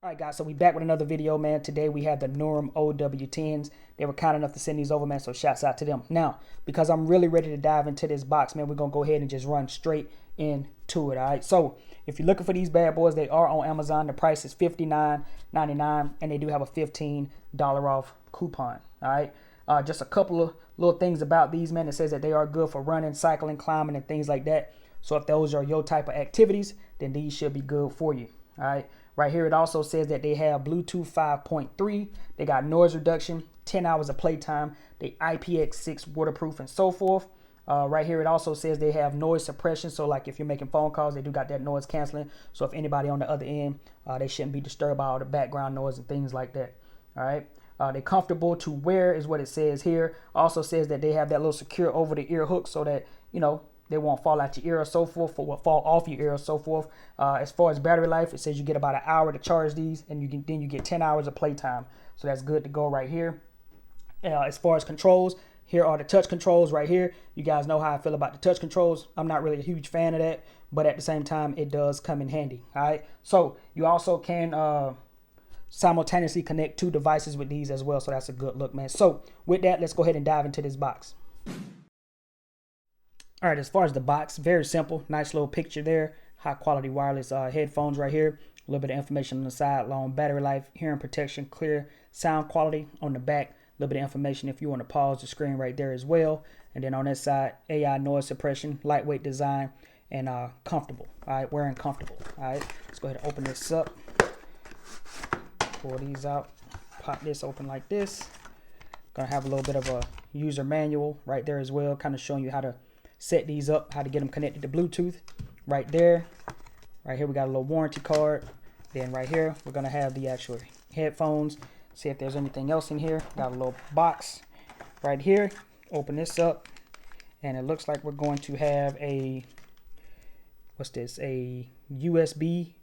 All right, guys, so we back with another video, man. Today we have the NUROUM OW10s. They were kind enough to send these over, man, so shouts out to them. Now, because I'm really ready to dive into this box, man, we're going to go ahead and just run straight into it, all right? So, if you're looking for these bad boys, they are on Amazon. The price is $59.99, and they do have a $15 off coupon, all right? Just a couple of little things about these, man. It says that they are good for running, cycling, climbing, and things like that. So, if those are your type of activities, then these should be good for you, all right? Right here, it also says that they have Bluetooth 5.3. They got noise reduction, 10 hours of playtime. They IPX6 waterproof and so forth. Right here, it also says they have noise suppression. So like if you're making phone calls, they do got that noise canceling. So if anybody on the other end, they shouldn't be disturbed by all the background noise and things like that. All right. They're comfortable to wear is what it says here. Also says that they have that little secure over the ear hook so that, you know, they won't fall out your ear or so forth, or will fall off your ear or so forth. As far as battery life, it says you get about an hour to charge these, and then you get 10 hours of playtime. So that's good to go right here. As far as controls, here are the touch controls right here. You guys know how I feel about the touch controls. I'm not really a huge fan of that, but at the same time, it does come in handy. All right. So you also can simultaneously connect two devices with these as well. So that's a good look, man. So with that, let's go ahead and dive into this box. All right, as far as the box, very simple. Nice little picture there. High quality wireless headphones right here. A little bit of information on the side. Long battery life, hearing protection, clear sound quality on the back. A little bit of information if you want to pause the screen right there as well. And then on this side, AI noise suppression, lightweight design, and comfortable. All right, wearing comfortable. All right, let's go ahead and open this up. Pull these out. Pop this open like this. Gonna have a little bit of a user manual right there as well, kind of showing you how to set these up, how to get them connected to Bluetooth right there. Right here we got a little warranty card. Then right here we're gonna have the actual headphones. See if there's anything else in here. Got a little box right here. Open this up and it looks like we're going to have a, what's this, a USB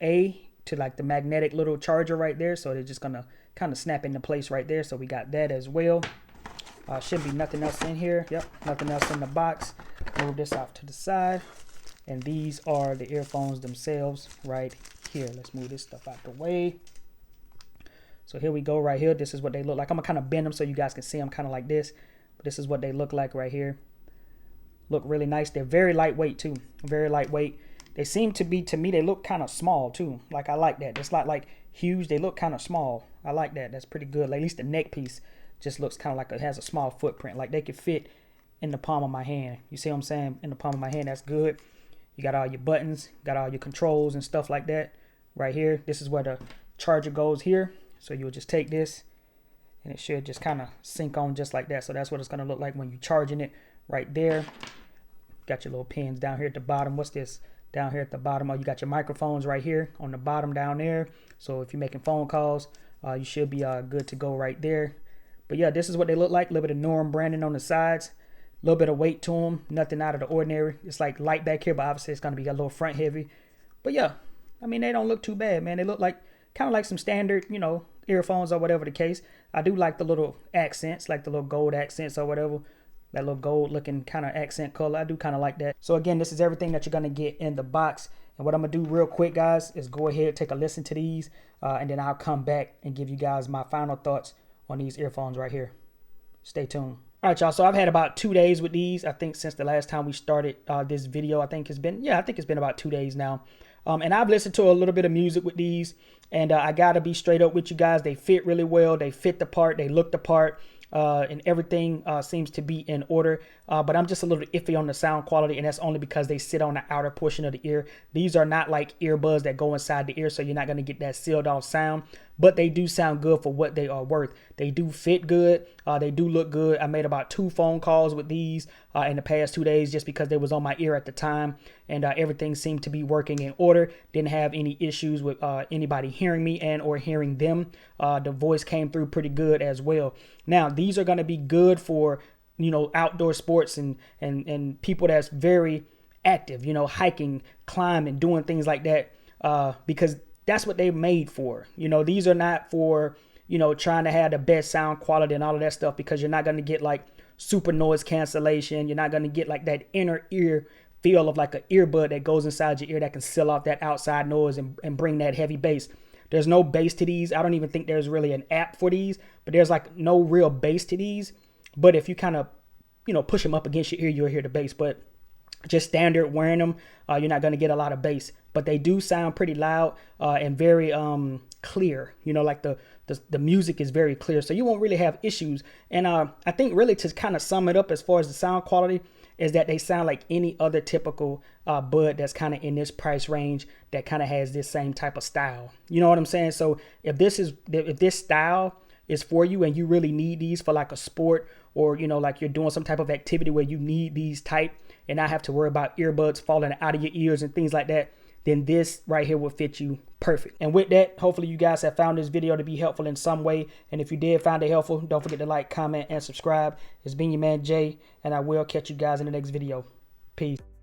A to like the magnetic little charger right there. So they're just gonna kind of snap into place right there. So we got that as well. Should be nothing else in here. Yep, nothing else in the box. Move this off to the side. And these are the earphones themselves right here. Let's move this stuff out the way. So here we go right here. This is what they look like. I'm gonna kind of bend them so you guys can see them kind of like this. But this is what they look like right here. Look really nice. They're very lightweight too. Very lightweight. They seem to be, to me, they look kind of small too. Like I like that. It's not like huge. They look kind of small. I like that. That's pretty good. Like, at least the neck piece just looks kind of like it has a small footprint. Like they could fit in the palm of my hand. You see what I'm saying? In the palm of my hand, that's good. You got all your buttons, got all your controls and stuff like that right here. This is where the charger goes here. So you'll just take this and it should just kind of sync on just like that. So that's what it's going to look like when you're charging it right there. Got your little pins down here at the bottom. What's this? Down here at the bottom, you got your microphones right here on the bottom down there. So if you're making phone calls, you should be good to go right there. But yeah, this is what they look like. A little bit of NUROUM branding on the sides. A little bit of weight to them. Nothing out of the ordinary. It's like light back here, but obviously it's going to be a little front heavy. But yeah, I mean, they don't look too bad, man. They look like kind of like some standard, you know, earphones or whatever the case. I do like the little accents, like the little gold accents or whatever. That little gold looking kind of accent color. I do kind of like that. So again, this is everything that you're going to get in the box. And what I'm going to do real quick, guys, is go ahead, take a listen to these. And then I'll come back and give you guys my final thoughts on these earphones right here. Stay tuned. All right, y'all. So I've had about 2 days with these. I think since the last time we started this video, I think it's been about 2 days now. And I've listened to a little bit of music with these. And I got to be straight up with you guys. They fit really well. They fit the part. They look the part. And everything seems to be in order. But I'm just a little iffy on the sound quality. And that's only because they sit on the outer portion of the ear. These are not like earbuds that go inside the ear. So you're not going to get that sealed off sound. But they do sound good for what they are worth. They do fit good. They do look good. I made about 2 phone calls with these in the past 2 days just because they was on my ear at the time. And everything seemed to be working in order. Didn't have any issues with anybody hearing me and or hearing them. The voice came through pretty good as well. Now, these are going to be good for, you know, outdoor sports and people that's very active, you know, hiking, climbing, doing things like that because that's what they're made for. You know, these are not for, you know, trying to have the best sound quality and all of that stuff because you're not going to get like super noise cancellation. You're not going to get like that inner ear feel of like an earbud that goes inside your ear that can seal off that outside noise and bring that heavy bass. There's no bass to these. I don't even think there's really an app for these, but there's like no real bass to these. But if you kind of, push them up against your ear, you'll hear the bass. But just standard wearing them, you're not going to get a lot of bass. But they do sound pretty loud and very clear. Like the music is very clear, so you won't really have issues. And I think really to kind of sum it up as far as the sound quality is that they sound like any other typical bud that's kind of in this price range that kind of has this same type of style. You know what I'm saying? So if this style is for you and you really need these for like a sport, or like you're doing some type of activity where you need these tight and not have to worry about earbuds falling out of your ears and things like that, then this right here will fit you perfect. And with that, hopefully you guys have found this video to be helpful in some way. And if you did find it helpful, don't forget to like, comment, and subscribe. It's been your man Jay, and I will catch you guys in the next video. Peace.